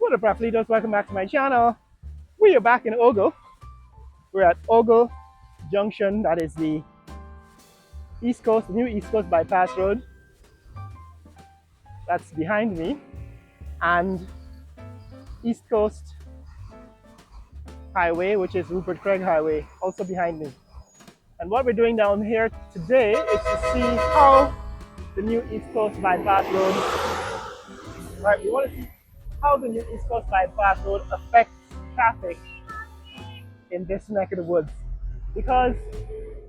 What up, athletes? Welcome back to my channel. We are back in Ogle. We're at Ogle Junction. That is the East Coast, the new East Coast bypass road. That's behind me. And East Coast Highway, which is Rupert Craig Highway, also behind me. And what we're doing down here today is to see how the new East Coast bypass road, right, we want to see how the new East Coast bypass road affects traffic in this neck of the woods. Because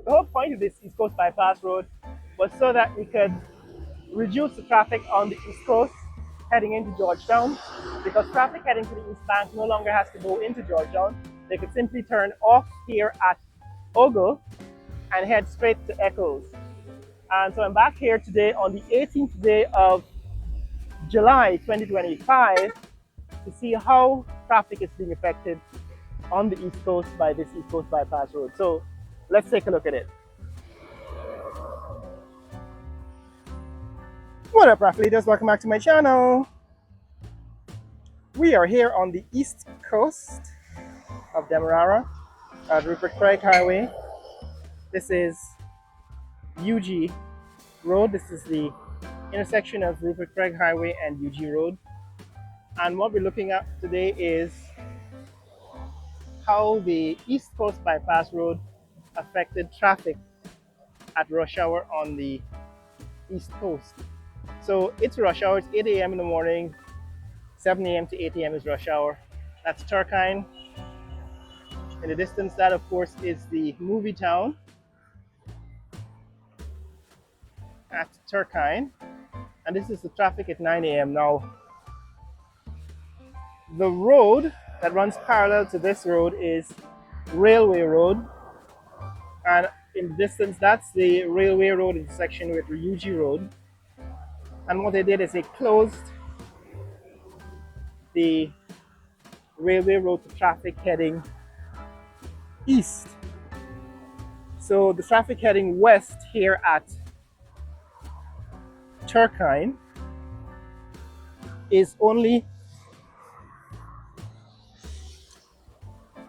the whole point of this East Coast bypass road was so that we could reduce the traffic on the East Coast heading into Georgetown, because traffic heading to the East Bank no longer has to go into Georgetown. They could simply turn off here at Ogle and head straight to Echoes. And so I'm back here today on the 18th day of July 2025 to see how traffic is being affected on the East Coast by this East Coast bypass road. So let's take a look at it. What up, athletes? Welcome back to my channel. We are here on the east coast of Demerara at Rupert Craig Highway. This is UG Road. This is the intersection of Rupert Craig Highway and UG Road. And what we're looking at today is how the East Coast bypass road affected traffic at rush hour on the East Coast. So it's rush hour, it's 8 a.m. in the morning, 7 a.m. to 8 a.m. is rush hour. That's Turkine. In the distance, that of course is the movie town at Turkine. And this is the traffic at 9 a.m. Now, the road that runs parallel to this road is Railway Road. And in the distance, that's the Railway Road intersection with UG Road. And what they did is they closed the Railway Road to traffic heading east. So the traffic heading west here at Turkine is only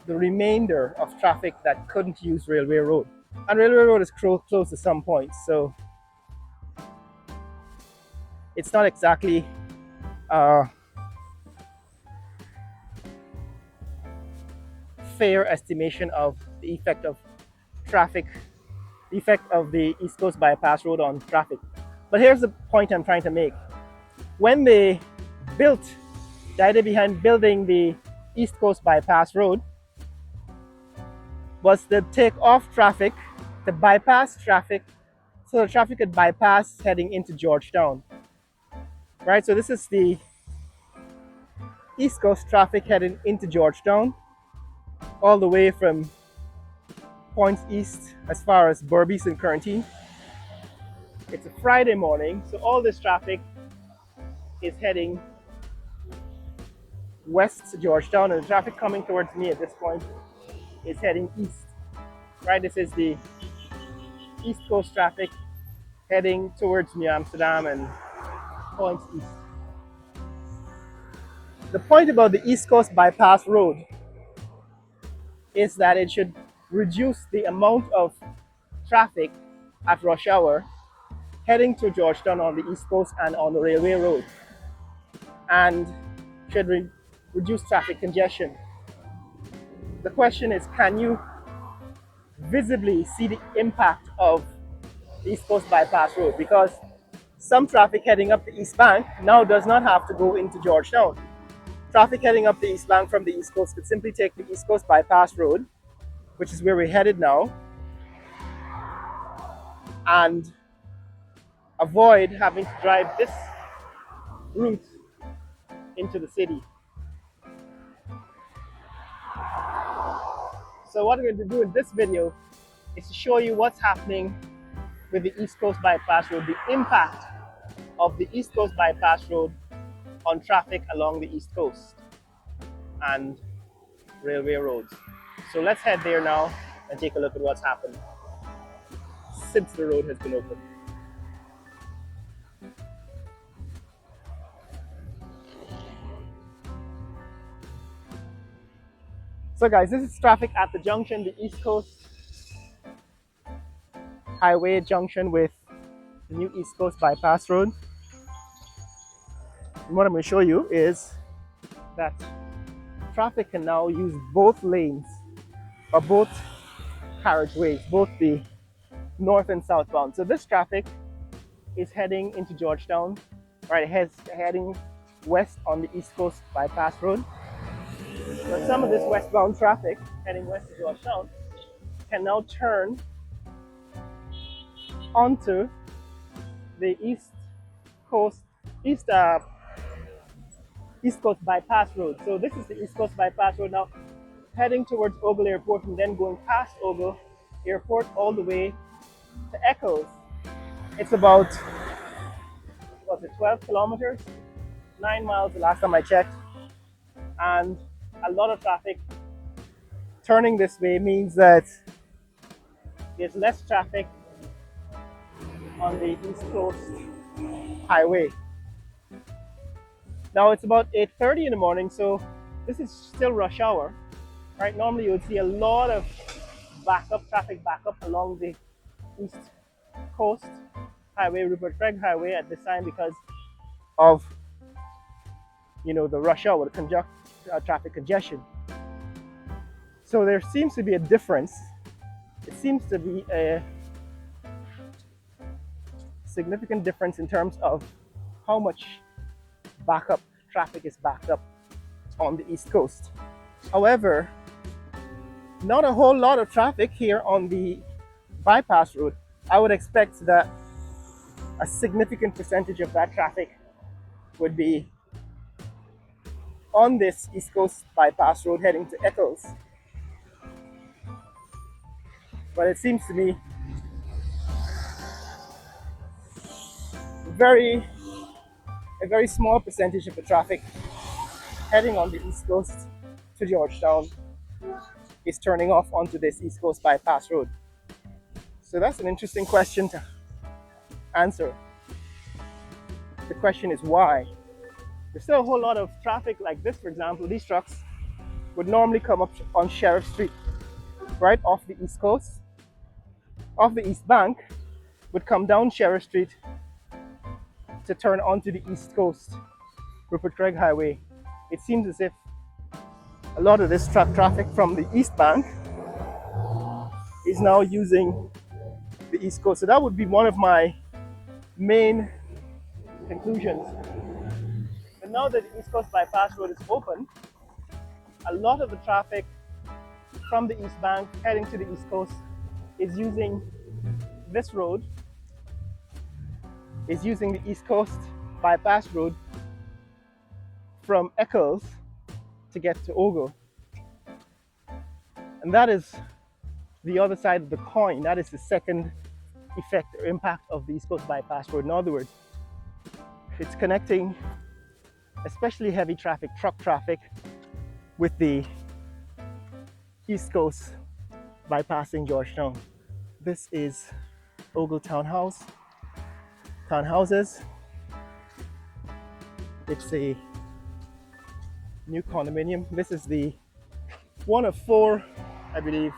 the remainder of traffic that couldn't use Railway Road. And Railway Road is close to some points, so it's not exactly fair estimation of the effect of traffic, the effect of the East Coast bypass road on traffic. But here's the point I'm trying to make. When they built, the idea behind building the East Coast bypass road was to take off traffic, to bypass traffic, so the traffic could bypass heading into Georgetown. Right, so this is the East Coast traffic heading into Georgetown, all the way from points east as far as Berbice and Currentine. It's a Friday morning, so all this traffic is heading west to Georgetown, and the traffic coming towards me at this point is heading east. Right, this is the East Coast traffic heading towards New Amsterdam and points east. The point about the East Coast bypass road is that it should reduce the amount of traffic at rush hour heading to Georgetown on the East Coast and on the Railway Road, and should reduce traffic congestion. The question is, can you visibly see the impact of the East Coast bypass road? Because some traffic heading up the East Bank now does not have to go into Georgetown. Traffic heading up the East Bank from the East Coast could simply take the East Coast bypass road, which is where we're headed now, and avoid having to drive this route into the city. So what we're going to do in this video is to show you what's happening with the East Coast bypass road, the impact of the East Coast bypass road on traffic along the East Coast and railway roads. So let's head there now and take a look at what's happened since the road has been opened. So guys, this is traffic at the junction, the East Coast Highway junction with the new East Coast Bypass Road. And what I'm going to show you is that traffic can now use both lanes or both carriageways, both the north and southbound. So this traffic is heading into Georgetown, right? Heading west on the East Coast Bypass Road. But some of this westbound traffic heading west to Georgetown can now turn onto the Coast East East Coast Bypass Road. So this is the East Coast Bypass Road now, heading towards Ogle Airport and then going past Ogle Airport all the way to Eccles. It's about 12 kilometers, 9 miles the last time I checked, and a lot of traffic turning this way means that there's less traffic on the East Coast Highway. Now it's about 8:30 in the morning, so this is still rush hour, right? Normally you would see a lot of traffic backup along the East Coast Highway, Rupert Craig Highway at this time because of the rush hour, the traffic congestion. So there seems to be a difference. It seems to be a significant difference in terms of how much backup traffic is backed up on the East Coast. However, not a whole lot of traffic here on the bypass road. I would expect that a significant percentage of that traffic would be on this East Coast bypass road heading to Eccles. But it seems to be a very small percentage of the traffic heading on the East Coast to Georgetown is turning off onto this East Coast bypass road. So that's an interesting question to answer. The question is why? There's still a whole lot of traffic like this, for example. These trucks would normally come up on Sheriff Street, right off the East Coast, off the East Bank, would come down Sheriff Street to turn onto the East Coast Rupert Craig Highway. It seems as if a lot of this traffic from the East Bank is now using the East Coast. So that would be one of my main conclusions. But now that the East Coast Bypass Road is open, a lot of the traffic from the East Bank heading to the East Coast is using this road, is using the East Coast Bypass Road from Eccles to get to Ogle. And that is the other side of the coin. That is the second effect or impact of the East Coast Bypass Road. In other words, it's connecting especially heavy traffic, truck traffic, with the East Coast bypassing Georgetown. This is Ogle Townhouses. It's a new condominium. This is the one of 4, I believe,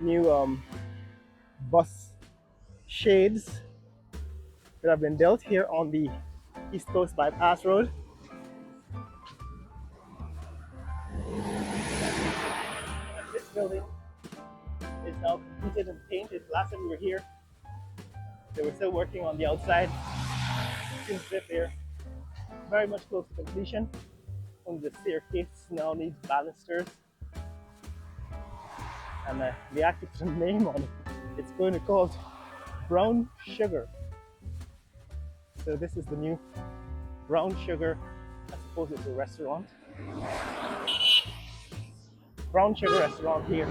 new bus shades that have been built here on the East Coast Bypass Road. This building is now completed and painted. Last time we were here, they were still working on the outside. Seems as if they're very much close to completion. Only the staircase now needs balusters. And they actually put a name on it. It's going to be called Brown Sugar. So this is the new Brown Sugar. I suppose it's a restaurant. Brown Sugar restaurant here.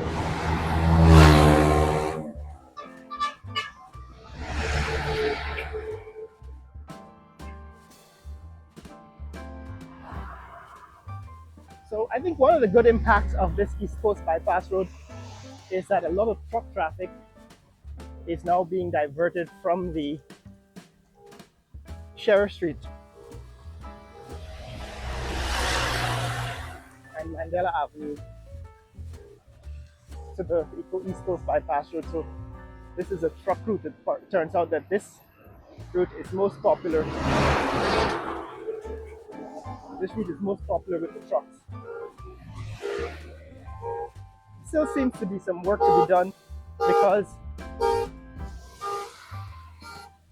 So I think one of the good impacts of this East Coast Bypass Road is that a lot of truck traffic is now being diverted from the Sheriff Street and Mandela Avenue to the East Coast bypass road. So this is a truck route. It turns out that this route is most popular. This route is most popular with the trucks. Still seems to be some work to be done because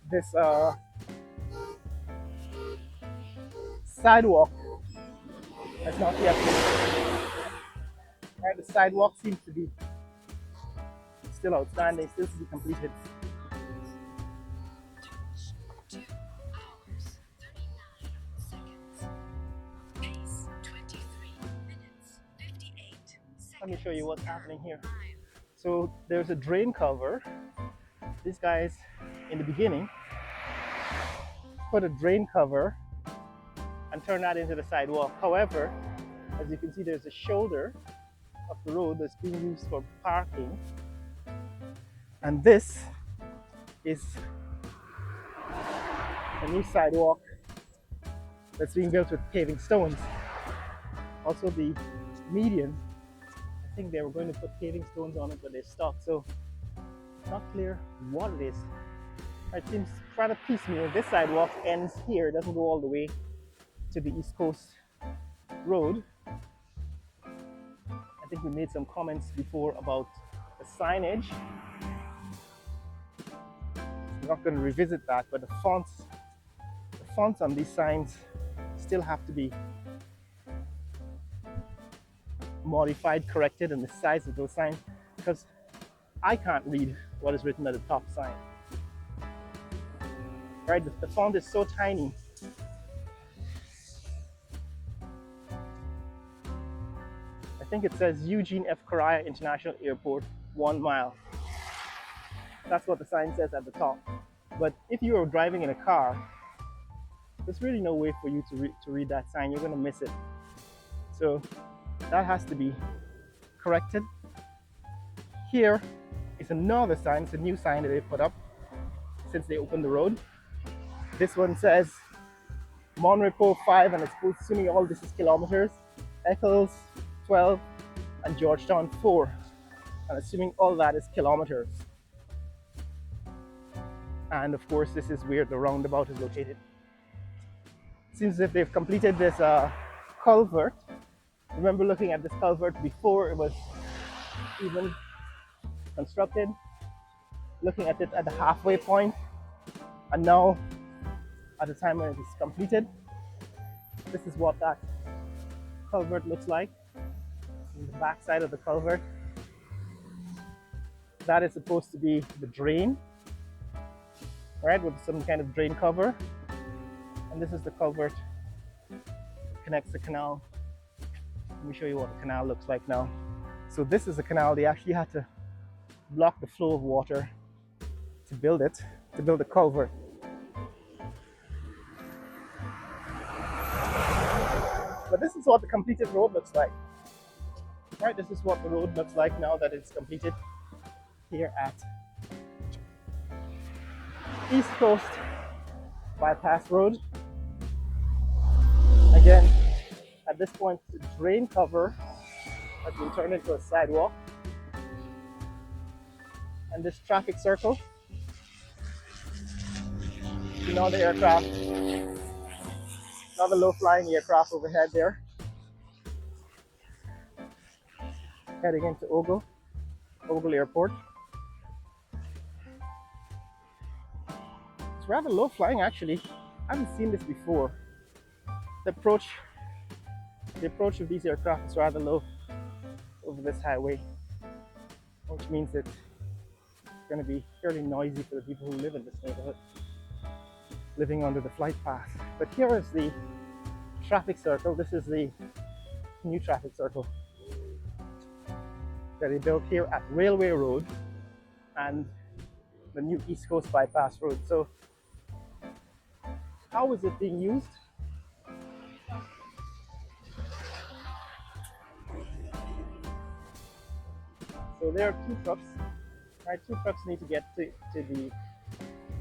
this sidewalk has not yet been. Right, the sidewalk seems to be still outstanding, still to be completed. Let me show you what's happening here. So there's a drain cover. These guys, in the beginning, put a drain cover and turn that into the sidewalk. However, as you can see, there's a shoulder of the road that's being used for parking. And this is a new sidewalk that's being built with paving stones. Also the median, I think they were going to put paving stones on it, but they stopped. So it's not clear what it is. It seems rather piecemeal. This sidewalk ends here, it doesn't go all the way to the East Coast Road. I think we made some comments before about the signage. I'm not going to revisit that, but the fonts on these signs still have to be modified, corrected, and the size of those signs, because I can't read what is written at the top sign. Right, the font is so tiny. I think it says Eugene F. Correa International Airport, 1 mile. That's what the sign says at the top. But if you are driving in a car, there's really no way for you to read that sign. You're going to miss it. So that has to be corrected. Here is another sign. It's a new sign that they put up since they opened the road. This one says Monrepo 5, and it's assuming all this is kilometers. Eccles 12 and Georgetown 4. And assuming all that is kilometers. And of course, this is where the roundabout is located. Seems as if they've completed this culvert. Remember looking at this culvert before it was even constructed, looking at it at the halfway point, and now at the time when it is completed, this is what that culvert looks like. In the back side of the culvert, that is supposed to be the drain, right, with some kind of drain cover. And this is the culvert that connects the canal. Let me show you what the canal looks like now. So this is a canal. They actually had to block the flow of water to build it, to build a culvert. But this is what the completed road looks like. Right, this is what the road looks like now that it's completed here at East Coast Bypass Road. Again, at this point, the drain cover has been turned into a sidewalk. And this traffic circle, you know, the aircraft, another low-flying aircraft overhead there, heading into Ogle Airport. It's rather low-flying, actually. I haven't seen this before. The approach of these aircraft is rather low over this highway, which means it's going to be fairly noisy for the people who live in this neighborhood, living under the flight path. But here is the traffic circle. This is the new traffic circle that they built here at Railway Road and the new East Coast Bypass Road. So how is it being used? So there are two trucks, right? Two trucks need to get to the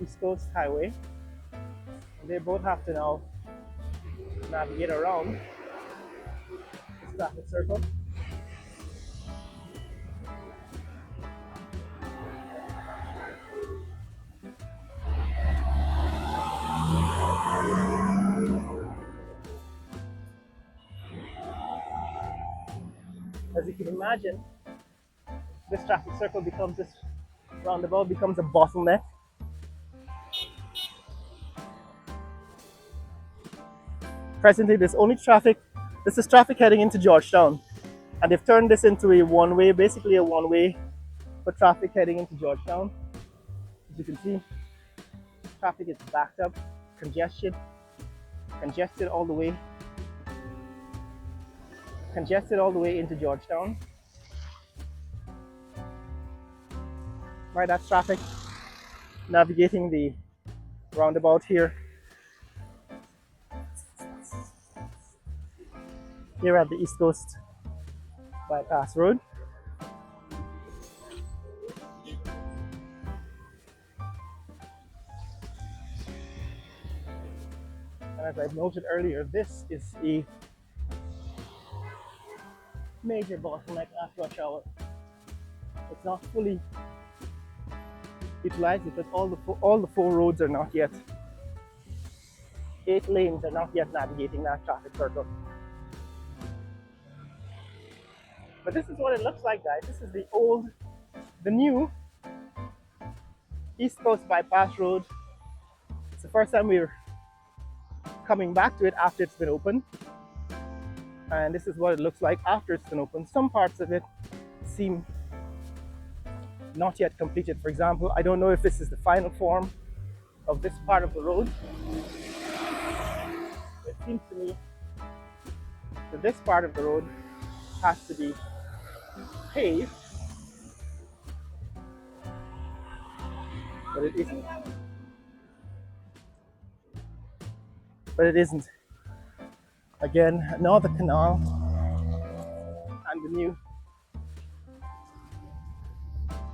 East Coast Highway. And they both have to now navigate around this traffic circle. As you can imagine, this traffic circle becomes this roundabout becomes a bottleneck. Presently, there's only traffic. This is traffic heading into Georgetown, and they've turned this into a one-way, basically a one-way for traffic heading into Georgetown. As you can see, traffic is backed up, congested all the way, into Georgetown. Right, that's traffic navigating the roundabout here at the East Coast Bypass Road. And as I noted earlier, this is a major bottleneck at rush hour. It's not fully utilized because all the four roads are not yet, 8 lanes are not yet navigating that traffic circle. But this is what it looks like, guys. This is the new East Coast Bypass Road. It's the first time we're coming back to it after it's been opened. And this is what it looks like after it's been opened. Some parts of it seem not yet completed. For example, I don't know if this is the final form of this part of the road. It seems to me that this part of the road has to be paved, but it isn't. Again, another canal and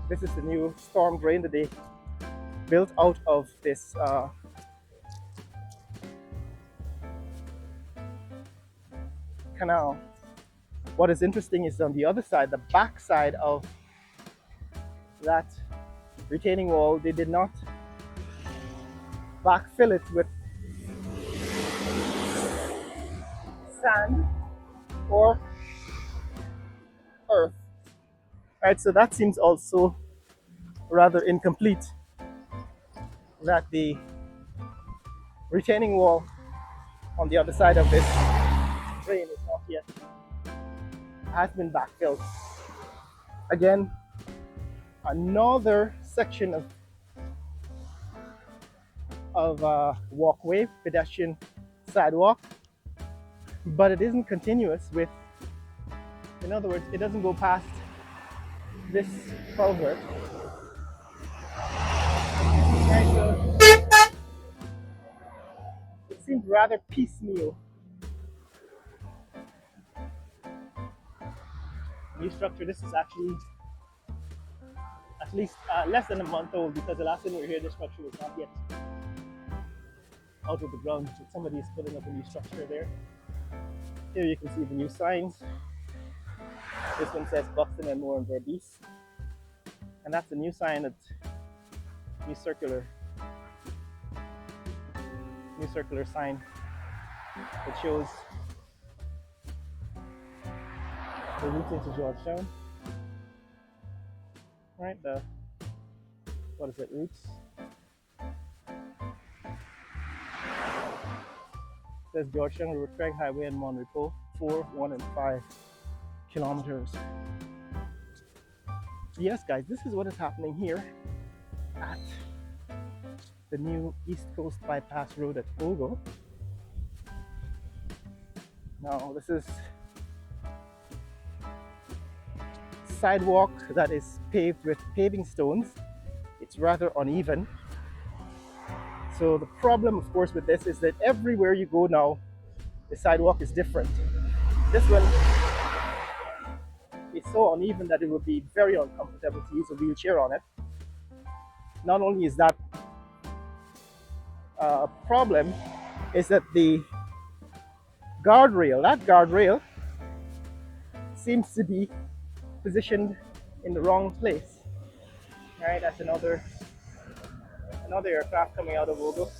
this is the new storm drain that they built out of this canal. What is interesting is on the other side, the back side of that retaining wall, they did not backfill it with sand or earth. Right, so that seems also rather incomplete, that the retaining wall on the other side of this drain is not yet, has been backfilled. Again, another section of walkway, pedestrian sidewalk, but it isn't continuous with, in other words, it doesn't go past this culvert. Right, so it seems rather piecemeal. New structure, this is actually at least less than a month old, because the last time we were here, this structure was not yet out of the ground. So somebody is putting up a new structure there. Here you can see the new signs. This one says Buxton and Moore and Verbies. And that's a new sign, new circular sign that shows the route into Georgetown. Right, what is it, routes? It says Georgetown, River Craig Highway and Mon Repos, 4, 1, and 5 kilometers. Yes, guys, this is what is happening here at the new East Coast Bypass Road at Ogle. Now, this is sidewalk that is paved with paving stones. It's rather uneven. So the problem, of course, with this is that everywhere you go now, the sidewalk is different. This one is so uneven that it would be very uncomfortable to use a wheelchair on it. Not only is that a problem, is that the guardrail seems to be positioned in the wrong place. All right, that's another aircraft coming out of Ogle.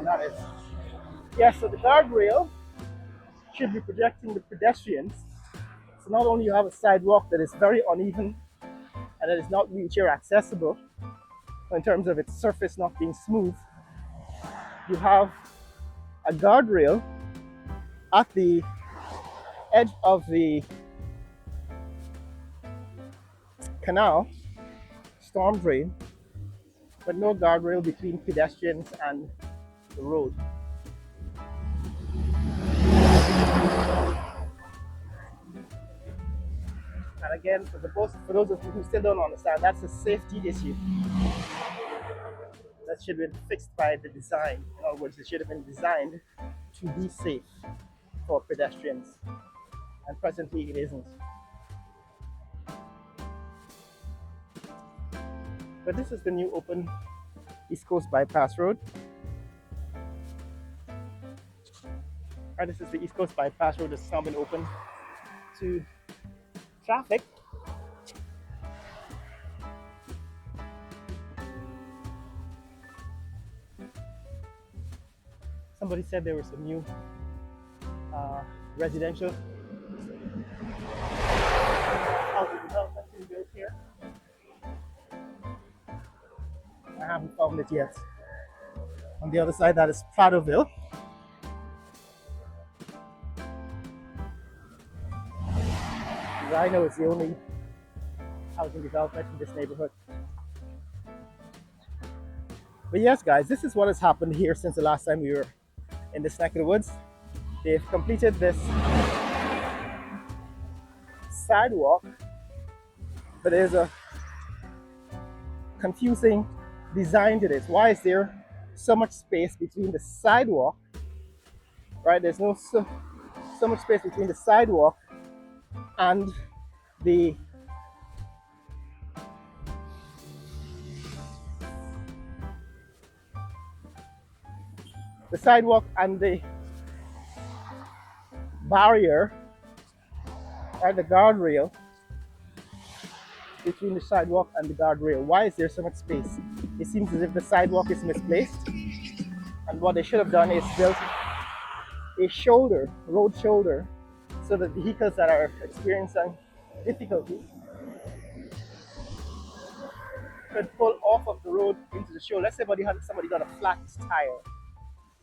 down that is. Yes, so the guardrail should be protecting the pedestrians. So not only you have a sidewalk that is very uneven and that is not wheelchair accessible in terms of its surface not being smooth, you have a guardrail at the edge of the canal, storm drain, but no guardrail between pedestrians and the road. And again, for those of you who still don't understand, that's a safety issue that should have been fixed by the design. In other words, it should have been designed to be safe for pedestrians, and presently it isn't. But this is the new open East Coast Bypass Road. Right, this is the East Coast Bypass Road that's now been opened to traffic. Somebody said there was some new residential housing development being built here. I haven't found it yet. On the other side, that is Pradoville. I know it's the only housing development in this neighborhood. But yes, guys, this is what has happened here since the last time we were in this neck of the woods. They've completed this sidewalk, but there's a confusing design to this. Why is there so much space between the sidewalk? Right, there's so much space between the sidewalk and the sidewalk and the barrier, or the guardrail between the sidewalk and the guardrail. Why is there so much space? It seems as if the sidewalk is misplaced, and what they should have done is built a road shoulder, so that vehicles that are experiencing difficulty could pull off of the road into the shoulder. Let's say somebody got a flat tire.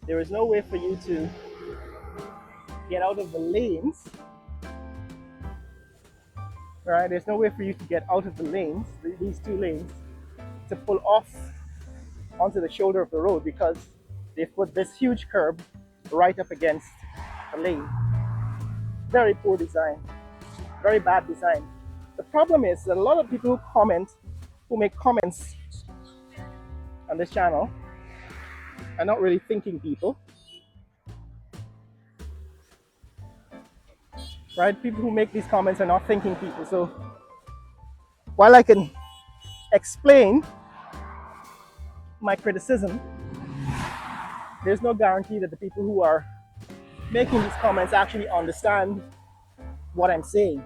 There is no way for you to get out of the lanes, right? There's no way for you to get out of the lanes, these two lanes, to pull off onto the shoulder of the road, because they've put this huge curb right up against the lane. Very poor design, very bad design. The problem is that a lot of people who make comments on this channel are not really thinking people. Right? People who make these comments are not thinking people. So while I can explain my criticism, there's no guarantee that the people who are making these comments actually understand what I'm saying.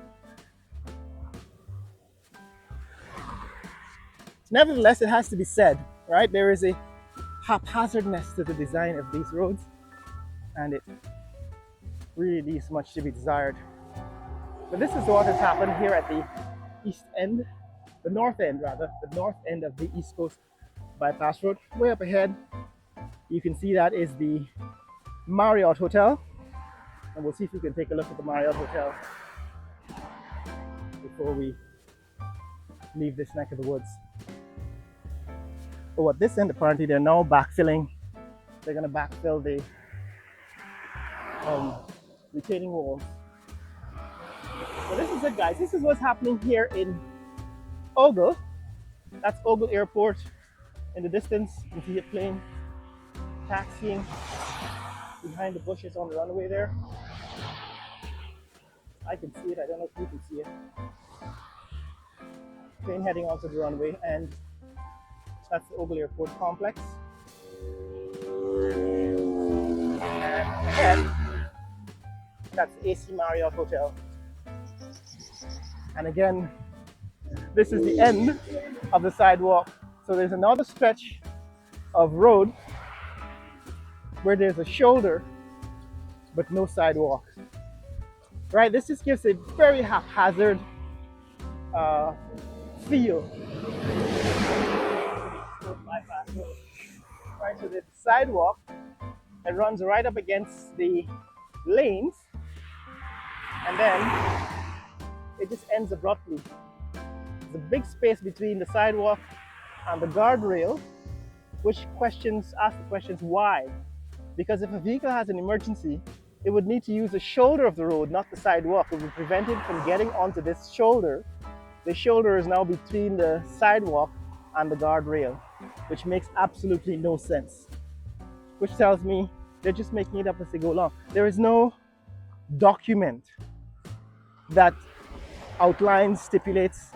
Nevertheless, it has to be said, right? There is a haphazardness to the design of these roads, and it really leaves much to be desired. But this is what has happened here at the north end of the East Coast Bypass Road. Way up ahead, you can see that is the Marriott Hotel, and we'll see if we can take a look at the Marriott Hotel before we leave this neck of the woods. But at this end, apparently they're now backfilling. They're going to backfill the retaining walls. So this is it, guys. This is what's happening here in Ogle. That's Ogle Airport. In the distance, you can see a plane taxiing behind the bushes on the runway there. I can see it. I don't know if you can see it. Plane heading onto the runway, and that's the Ogle Airport complex. And ahead, that's the AC Marriott Hotel. And again, this is the end of the sidewalk. So there's another stretch of road where there's a shoulder but no sidewalk. Right? This just gives a very haphazard uh, feel. Right, so there's a sidewalk that runs right up against the lanes, and then it just ends abruptly. There's a big space between the sidewalk and the guardrail, which asks the questions why. Because if a vehicle has an emergency, it would need to use the shoulder of the road, not the sidewalk. It would prevent it from getting onto this shoulder. The shoulder is now between the sidewalk and the guardrail, which makes absolutely no sense. Which tells me they're just making it up as they go along. There is no document that outlines, stipulates,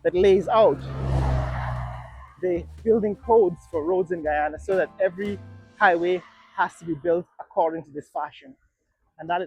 that lays out the building codes for roads in Guyana so that every highway has to be built according to this fashion. And that is